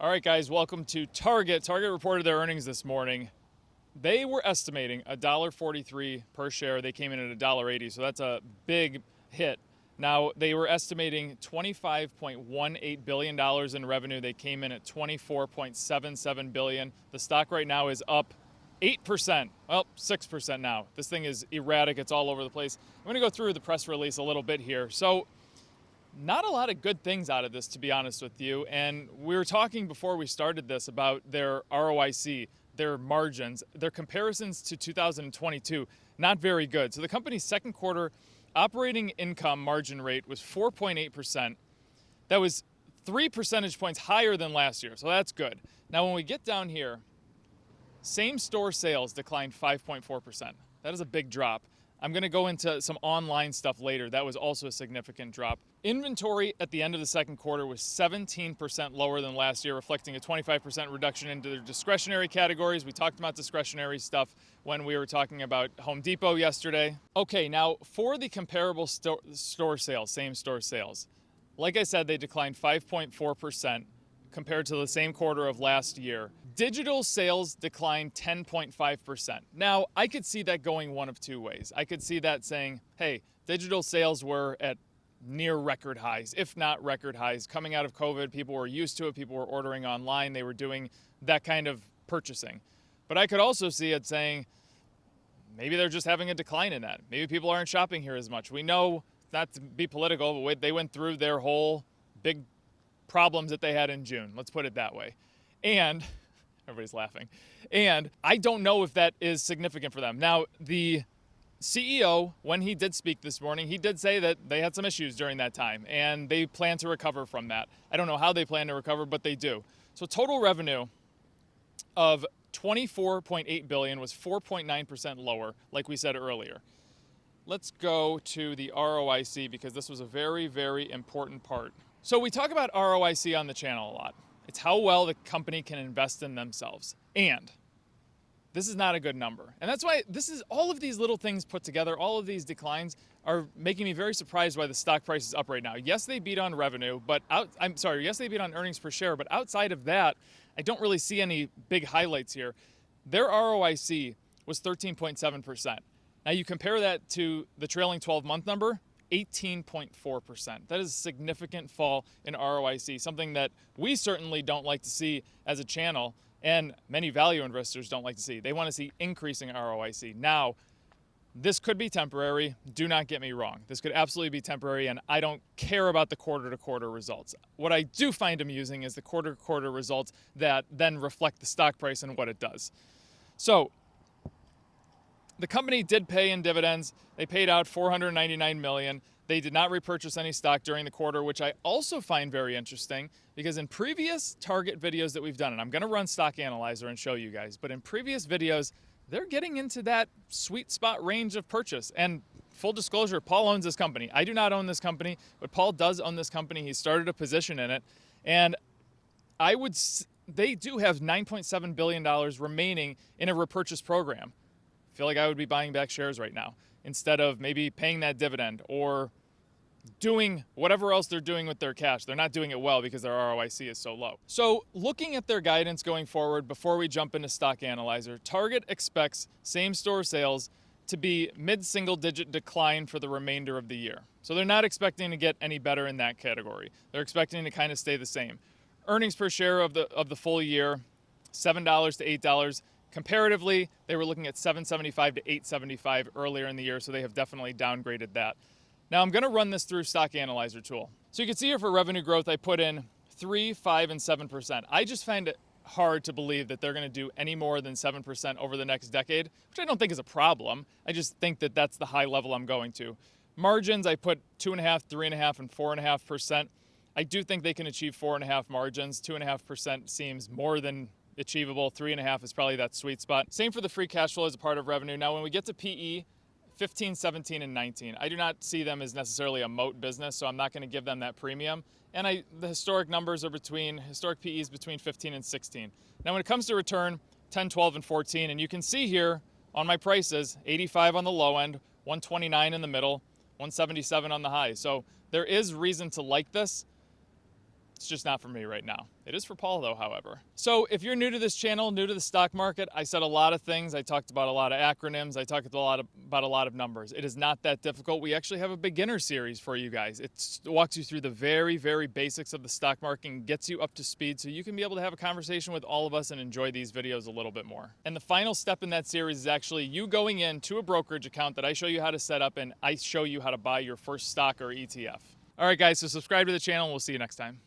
All right, guys, welcome to Target. Target reported their earnings this morning. They were estimating $1.43 per share. They came in at $1.80, so that's a big hit. Now, they were estimating $25.18 billion in revenue. They came in at $24.77 billion. The stock right now is up 8%, well, 6% now. This thing is erratic. It's all over the place. I'm going to go through the press release a little bit here. So, not a lot of good things out of this, to be honest with you. And we were talking before we started this about their ROIC, their margins, their comparisons to 2022, not very good. So the company's second quarter operating income margin rate was 4.8%. That was 3 percentage points higher than last year, so that's good. Now when we get down here, same store sales declined 5.4%. That is a big drop. I'm going to go into some online stuff later. That was also a significant drop. Inventory at the end of the second quarter was 17% lower than last year, reflecting a 25% reduction into their discretionary categories. We talked about discretionary stuff when we were talking about Home Depot yesterday. Okay, now for the comparable store sales, same store sales, like I said, they declined 5.4% compared to the same quarter of last year. Digital sales declined 10.5%. Now, I could see that going one of two ways. I could see that saying, hey, digital sales were at near record highs, if not record highs. Coming out of COVID, people were used to it. People were ordering online. They were doing that kind of purchasing. But I could also see it saying, maybe they're just having a decline in that. Maybe people aren't shopping here as much. We know, not to be political, but they went through their whole big problems that they had in June. Let's put it that way. And everybody's laughing. And I don't know if that is significant for them. Now, the CEO, when he did speak this morning, he did say that they had some issues during that time and they plan to recover from that. I don't know how they plan to recover, but they do. So total revenue of $24.8 billion was 4.9% lower, like we said earlier. Let's go to the ROIC because this was a very, very important part. So we talk about ROIC on the channel a lot. It's how well the company can invest in themselves. And this is not a good number. And that's why this is all of these little things put together, all of these declines are making me very surprised why the stock price is up right now. Yes, they beat on revenue, yes, they beat on earnings per share, but outside of that, I don't really see any big highlights here. Their ROIC was 13.7%. Now you compare that to the trailing 12-month number, 18.4%. That is a significant fall in ROIC, something that we certainly don't like to see as a channel, and many value investors don't like to see. They want to see increasing ROIC. Now, this could be temporary. Do not get me wrong. This could absolutely be temporary, and I don't care about the quarter-to-quarter results. What I do find amusing is the quarter-to-quarter results that then reflect the stock price and what it does. So, the company did pay in dividends. They paid out $499 million. They did not repurchase any stock during the quarter, which I also find very interesting because in previous Target videos that we've done, and I'm going to run Stock Analyzer and show you guys, but in previous videos, they're getting into that sweet spot range of purchase. And full disclosure, Paul owns this company. I do not own this company, but Paul does own this company. He started a position in it. And they do have $9.7 billion remaining in a repurchase program. I feel like I would be buying back shares right now instead of maybe paying that dividend or doing whatever else they're doing with their cash. They're not doing it well because their ROIC is so low. So looking at their guidance going forward, before we jump into Stock Analyzer, Target expects same-store sales to be mid-single digit decline for the remainder of the year. So they're not expecting to get any better in that category. They're expecting to kind of stay the same. Earnings per share of the full year, $7 to $8. Comparatively, they were looking at $7.75 to $8.75 earlier in the year, so they have definitely downgraded that. Now I'm going to run this through Stock Analyzer tool. So you can see here for revenue growth, I put in 3, 5, and 7%. I just find it hard to believe that they're going to do any more than 7% over the next decade, which I don't think is a problem. I just think that that's the high level I'm going to. Margins, I put 2.5, 3.5, and 4.5%. I do think they can achieve 4.5 margins. 2.5% seems more than achievable. 3.5 is probably that sweet spot. Same for the free cash flow as a part of revenue. Now, when we get to PE, 15, 17, and 19, I do not see them as necessarily a moat business, so I'm not going to give them that premium. And the historic numbers are historic PEs between 15 and 16. Now, when it comes to return, 10, 12, and 14, and you can see here on my prices, 85 on the low end, 129 in the middle, 177 on the high. So there is reason to like this. It's just not for me right now. It is for Paul though, however. So if you're new to this channel, new to the stock market, I said a lot of things. I talked about a lot of acronyms. I talked about a lot of numbers. It is not that difficult. We actually have a beginner series for you guys. It walks you through the very, very basics of the stock market and gets you up to speed so you can be able to have a conversation with all of us and enjoy these videos a little bit more. And the final step in that series is actually you going into a brokerage account that I show you how to set up, and I show you how to buy your first stock or ETF. All right, guys, so subscribe to the channel and we'll see you next time.